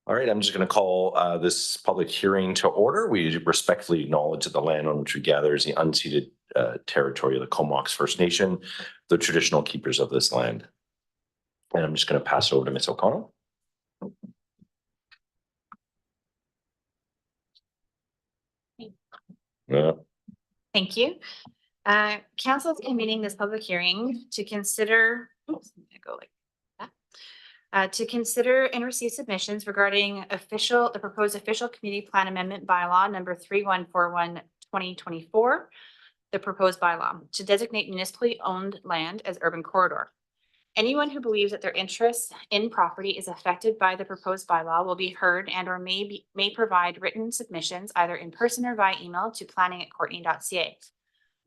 All right, I'm just going to call this public hearing to order. We respectfully acknowledge that the land on which we gather is the unceded territory of the Comox First Nation, the traditional keepers of this land. And I'm just going to pass it over to Ms. O'Connell. Yeah. Thank you. Council is convening this public hearing to consider, to consider and receive submissions regarding the proposed official community plan amendment bylaw number 3141/2024, the proposed bylaw to designate municipally owned land as urban corridor. Anyone who believes that their interest in property is affected by the proposed bylaw will be heard and or may provide written submissions either in person or via email to planning@courtenay.ca.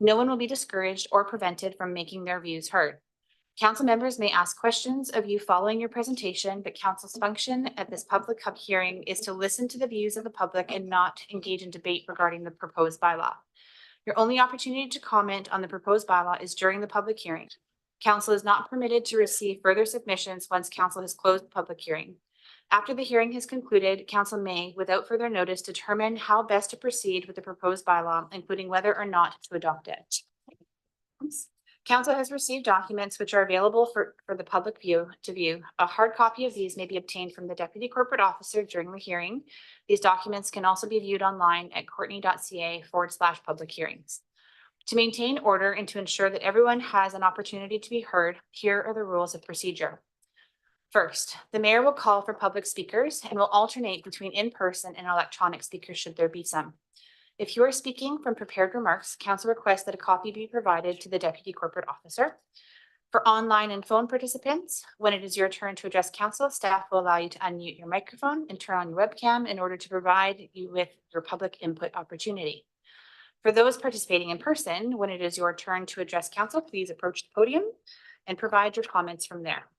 No one will be discouraged or prevented from making their views heard. Council members may ask questions of you following your presentation, but council's function at this public hearing is to listen to the views of the public and not engage in debate regarding the proposed bylaw. Your only opportunity to comment on the proposed bylaw is during the public hearing. Council is not permitted to receive further submissions once council has closed the public hearing. After the hearing has concluded, council may, without further notice, determine how best to proceed with the proposed bylaw, including whether or not to adopt it. Council has received documents which are available for the public to view. A hard copy of these may be obtained from the Deputy Corporate Officer during the hearing. These documents can also be viewed online at courtenay.ca/public hearings. To maintain order and to ensure that everyone has an opportunity to be heard, here are the rules of procedure. First, the mayor will call for public speakers and will alternate between in-person and electronic speakers should there be some. If you are speaking from prepared remarks, council requests that a copy be provided to the Deputy Corporate Officer. For online and phone participants, when it is your turn to address council, staff will allow you to unmute your microphone and turn on your webcam in order to provide you with your public input opportunity. For those participating in person, when it is your turn to address council, please approach the podium and provide your comments from there.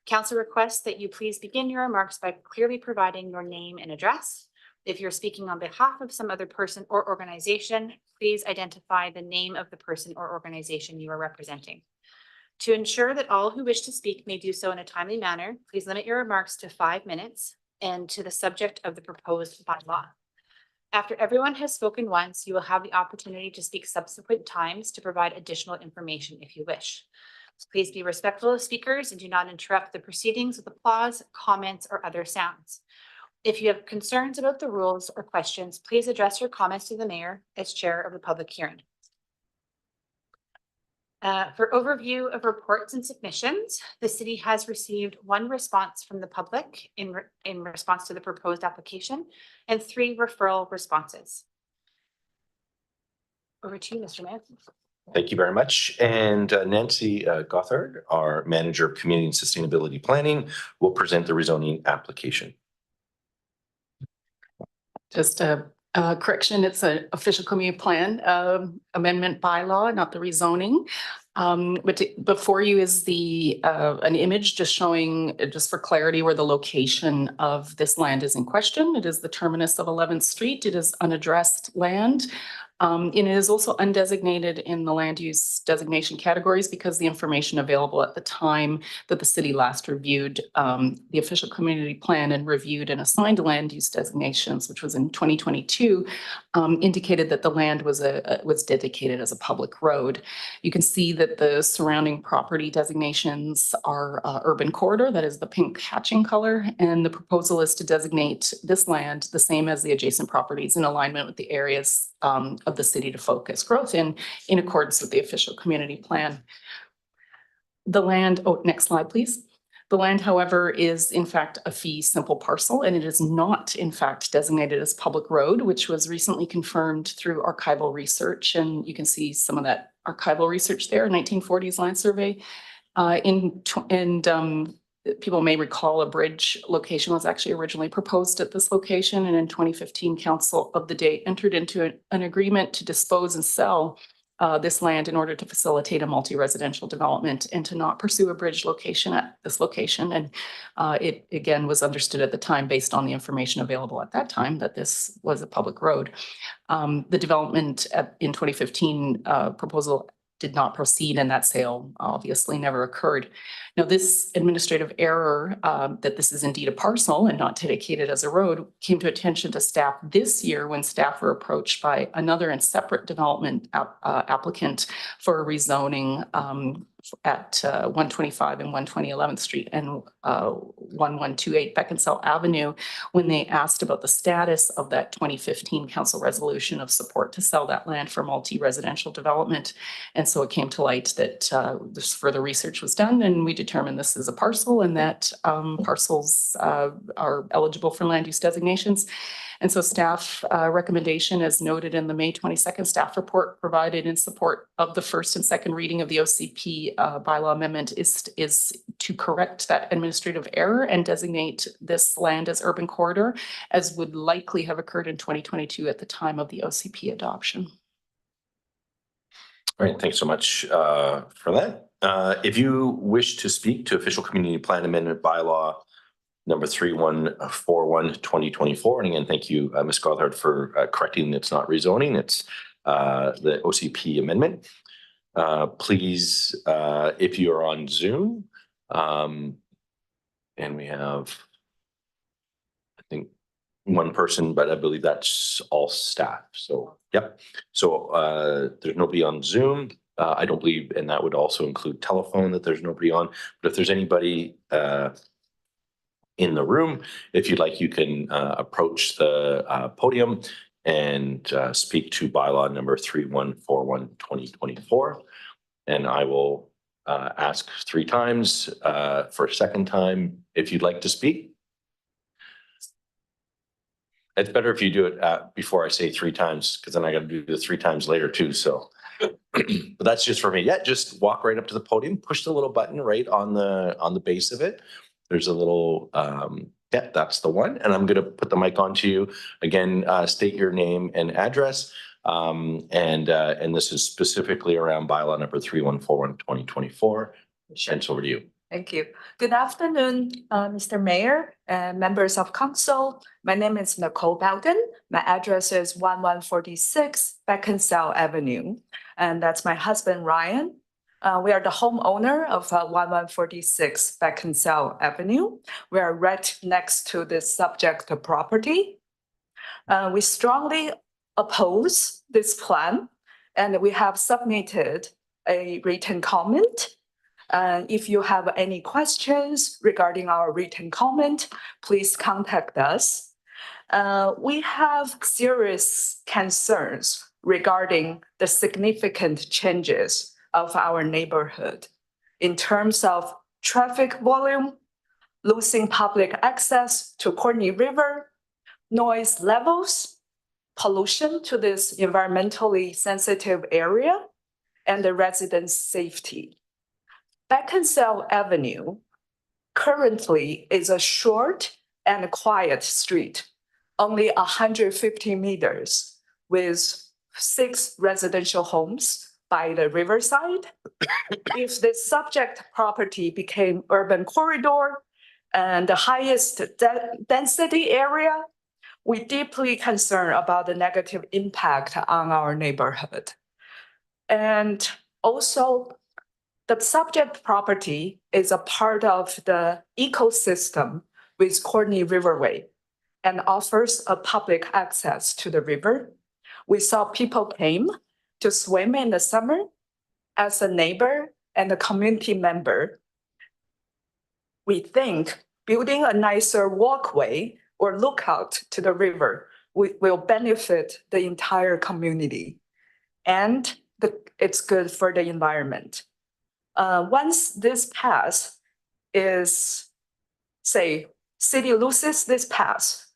Council requests that you please begin your remarks by clearly providing your name and address. If you're speaking on behalf of some other person or organization, please identify the name of the person or organization you are representing. To ensure that all who wish to speak may do so in a timely manner, please limit your remarks to 5 minutes and to the subject of the proposed bylaw. After everyone has spoken once, you will have the opportunity to speak subsequent times to provide additional information if you wish. Please be respectful of speakers and do not interrupt the proceedings with applause, comments, or other sounds. If you have concerns about the rules or questions, please address your comments to the mayor as chair of the public hearing. For overview of reports and submissions, the city has received 1 response from the public in response to the proposed application and 3 referral responses. Over to you, Mr. Mayor. Thank you very much. And Nancy Gothard, our Manager of Community and Sustainability Planning, will present the rezoning application. Just a correction, it's an official community plan amendment bylaw, not the rezoning. But before you is an image just showing, just for clarity, where the location of this land is in question. It is the terminus of 11th Street. It is unaddressed land. And it is also undesignated in the land use designation categories because the information available at the time that the city last reviewed the official community plan and reviewed and assigned land use designations, which was in 2022, indicated that the land was dedicated as a public road. You can see that the surrounding property designations are urban corridor, that is the pink hatching color, and the proposal is to designate this land the same as the adjacent properties in alignment with the areas of the city to focus growth in accordance with the official community plan. The land, next slide, please. The land, however, is in fact a fee simple parcel, and it is not in fact designated as public road, which was recently confirmed through archival research. And you can see some of that archival research there, 1940s land survey. People may recall a bridge location was actually originally proposed at this location. And in 2015, council of the day entered into an agreement to dispose and sell this land in order to facilitate a multi-residential development and to not pursue a bridge location at this location. And it again was understood at the time, based on the information available at that time, that this was a public road. The development in 2015 proposal did not proceed and that sale obviously never occurred. Now, this administrative error, that this is indeed a parcel and not dedicated as a road, came to attention to staff this year when staff were approached by another and separate development applicant for a rezoning at 125 and 120 11th Street and 1128 Beckinsale Avenue, when they asked about the status of that 2015 council resolution of support to sell that land for multi-residential development. And so it came to light that this further research was done, and we determined this is a parcel and that parcels are eligible for land use designations. And so staff recommendation, as noted in the May 22nd staff report provided in support of the first and second reading of the OCP bylaw amendment, is to correct that administrative error and designate this land as urban corridor, as would likely have occurred in 2022 at the time of the OCP adoption. All right, thanks so much for that. If you wish to speak to official community plan amendment bylaw number 3141 2024, and again, thank you, Ms. Gothard, for correcting it's not rezoning, it's the OCP amendment. Please, if you are on Zoom, and we have, I think, one person, but I believe that's all staff. So, yep. So there's nobody on Zoom. I don't believe, and that would also include telephone, that there's nobody on. But if there's anybody in the room, if you'd like, you can approach the podium and speak to bylaw number 3141 2024. And I will ask 3 times for a second time if you'd like to speak. It's better if you do it before I say 3 times, because then I got to do the 3 times later too. So, but that's just for me. Yeah, just walk right up to the podium, push the little button right on the base of it. There's a little, yeah, that's the one. And I'm going to put the mic on to you again. State your name and address. And this is specifically around bylaw number 3141 2024. Shance, over to you. Thank you. Good afternoon, Mr. Mayor and members of council. My name is Nicole Bowden. My address is 1146 Beckinsale Avenue, and that's my husband, Ryan. We are the homeowner of 1146 Beckinsale Avenue. We are right next to this subject property. We strongly oppose this plan, and we have submitted a written comment. If you have any questions regarding our written comment, please contact us. We have serious concerns regarding the significant changes of our neighborhood in terms of traffic volume, losing public access to Courtney River, noise levels, pollution to this environmentally sensitive area, and the residents' safety. Beckinsale Avenue currently is a short and quiet street, only 150 meters, with 6 residential homes by the riverside. If this subject property became urban corridor and the highest density area, we deeply concerned about the negative impact on our neighborhood. And also, the subject property is a part of the ecosystem with Courtney Riverway and offers a public access to the river. We saw people came to swim in the summer. As a neighbor and a community member, we think building a nicer walkway or lookout to the river will benefit the entire community, and it's good for the environment. Once this pass is, say, city loses this pass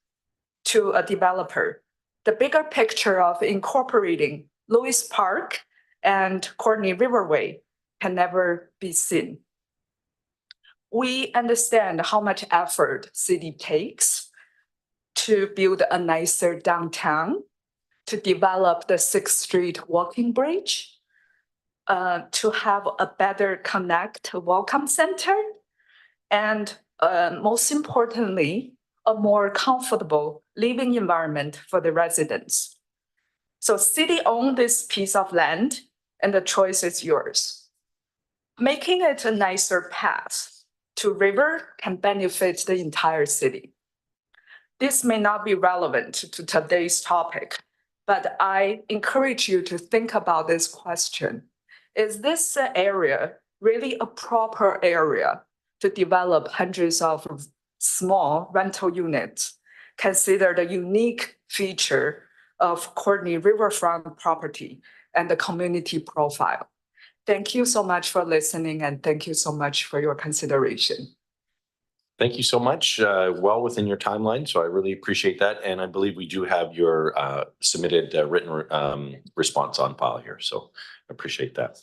to a developer, the bigger picture of incorporating Lewis Park and Courtney Riverway can never be seen. We understand how much effort city takes to build a nicer downtown, to develop the 6th Street walking bridge, to have a better connect welcome center, and most importantly, a more comfortable living environment for the residents. So city owned this piece of land, and the choice is yours. Making it a nicer path to river can benefit the entire city. This may not be relevant to today's topic, but I encourage you to think about this question. Is this area really a proper area to develop hundreds of small rental units? Consider the unique feature of Courtney Riverfront property and the community profile. Thank you so much for listening, and thank you so much for your consideration. Thank you so much. Well within your timeline, so I really appreciate that. And I believe we do have your submitted written response on file here, so I appreciate that.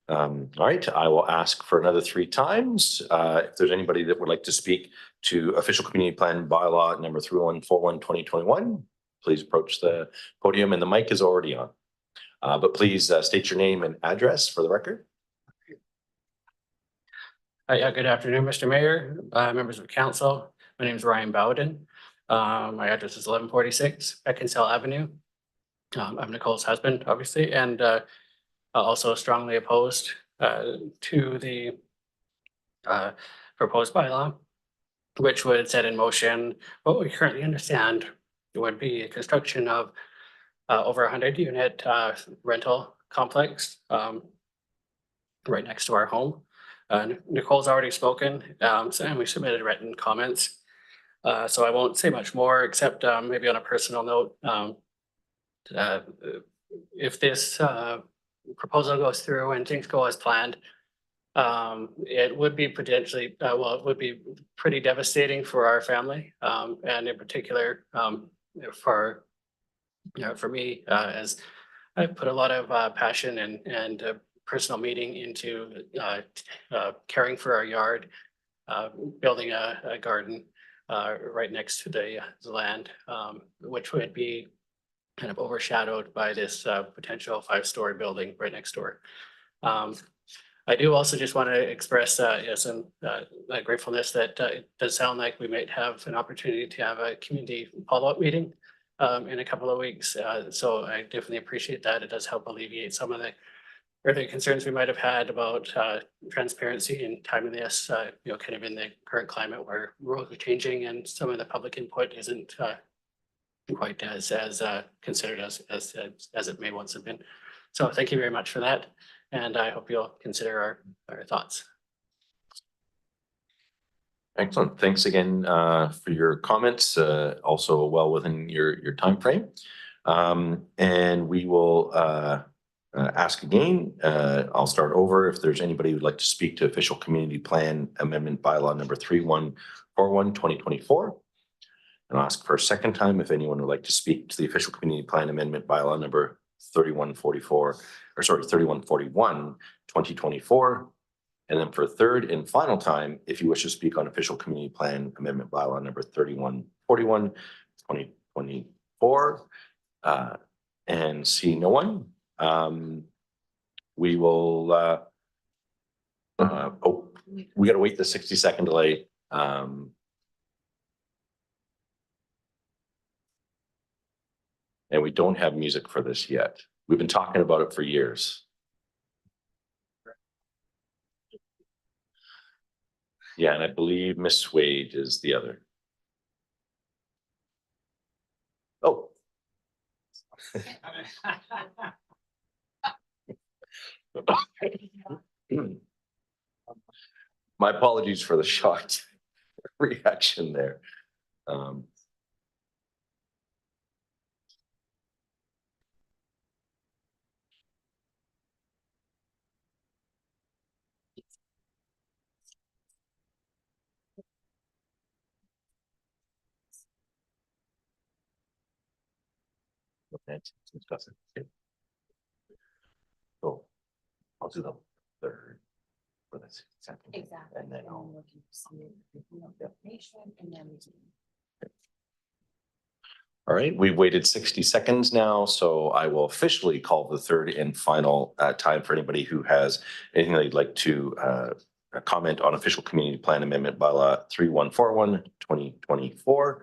All right, I will ask for another 3 times. If there's anybody that would like to speak to official community plan bylaw number 3141/2021, please approach the podium, and the mic is already on. But please state your name and address for the record. Yeah, good afternoon, Mr. Mayor, members of council. My name is Ryan Bowden. My address is 1146 Beckinsale Avenue. I'm Nicole's husband, obviously, and also strongly opposed to the proposed bylaw, which would set in motion what we currently understand would be a construction of over 100-unit rental complex right next to our home. Nicole's already spoken, and we submitted written comments. So I won't say much more, except maybe on a personal note. If this proposal goes through and things go as planned, it would be potentially, well, it would be pretty devastating for our family, and in particular for me, as I put a lot of passion and personal meaning into caring for our yard, building a garden right next to the land, which would be kind of overshadowed by this potential 5-story building right next door. I do also just want to express some gratefulness that it does sound like we might have an opportunity to have a community follow-up meeting in a couple of weeks. So I definitely appreciate that. It does help alleviate some of the earlier concerns we might have had about transparency and timing this, kind of in the current climate where rules are changing and some of the public input isn't quite as considered as it may once have been. So thank you very much for that, and I hope you'll consider our thoughts. Excellent. Thanks again for your comments. Also well within your time frame. And we will ask again. I'll start over. If there's anybody who'd like to speak to official community plan amendment bylaw number 3141/2024. And I'll ask for a second time if anyone would like to speak to the official community plan amendment bylaw number 3141/2024. And then for a third and final time, if you wish to speak on official community plan amendment bylaw number 3141/2024. And see no one. We will we got to wait the 60-second delay. And we don't have music for this yet. We've been talking about it for years. Yeah, and I believe Miss Wade is the other. Oh. My apologies for the shocked reaction there. Okay, discuss it. Okay. So I'll do the third for this second. Exactly. And then I'll. All right, we've waited 60 seconds now, so I will officially call the third and final time for anybody who has anything they'd like to comment on official community plan amendment bylaw 3141/2024.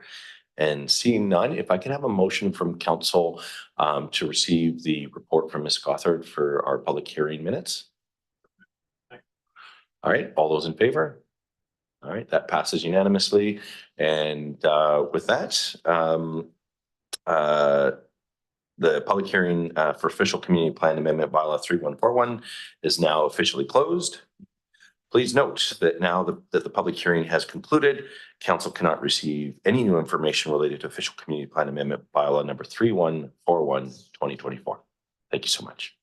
And seeing none, if I can have a motion from council to receive the report from Ms. Gothard for our public hearing minutes. All right, all those in favor? All right, that passes unanimously. And with that, the public hearing for official community plan amendment bylaw 3141 is now officially closed. Please note that now that the public hearing has concluded, council cannot receive any new information related to official community plan amendment bylaw number 3141 2024. Thank you so much.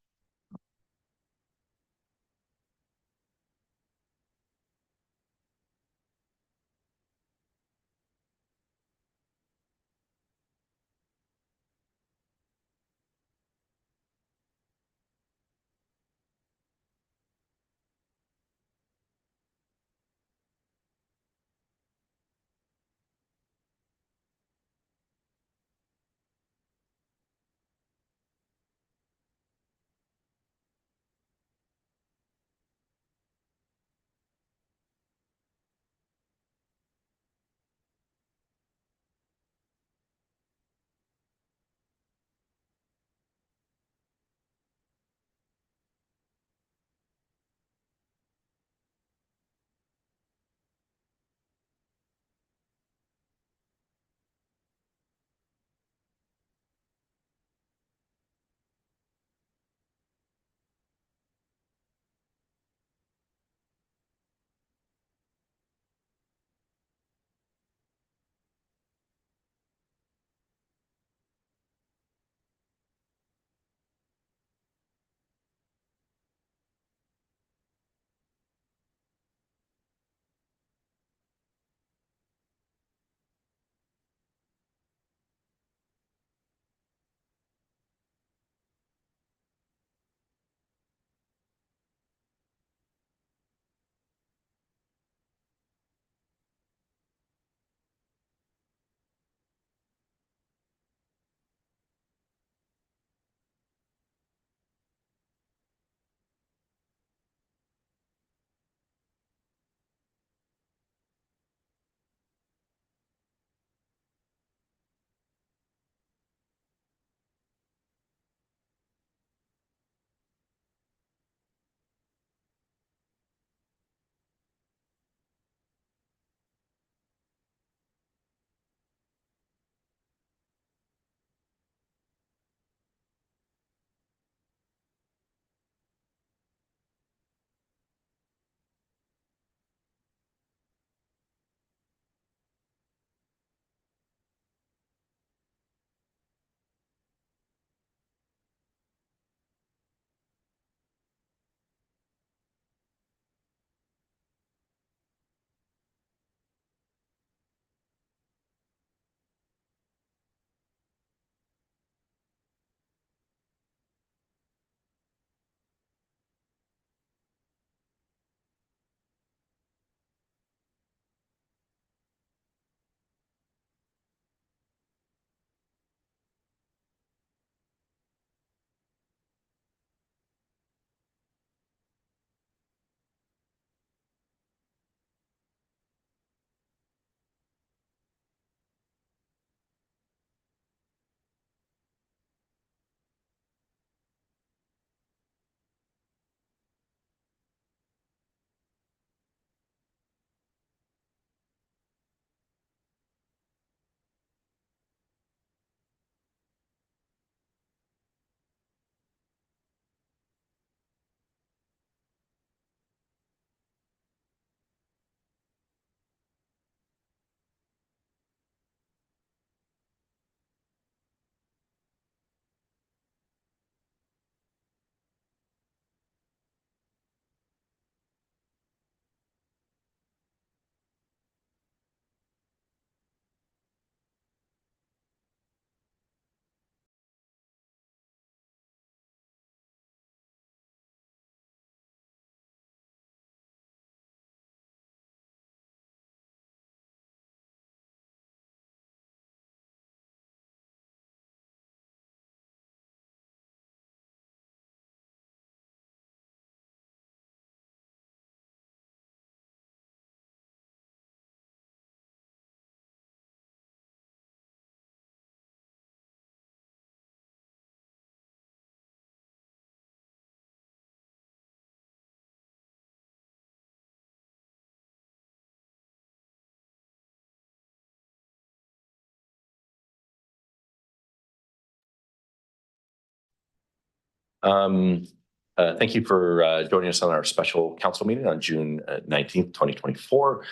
Thank you for joining us on our special council meeting on June 19th, 2024.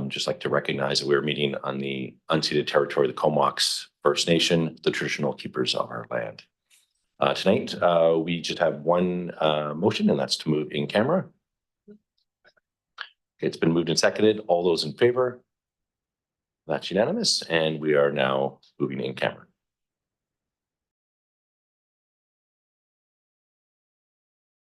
Just like to recognize that we're meeting on the unceded territory of the Comox First Nation, the traditional keepers of our land. Tonight, we just have one motion, and that's to move in camera. It's been moved and seconded. All those in favor? That's unanimous, and we are now moving in camera.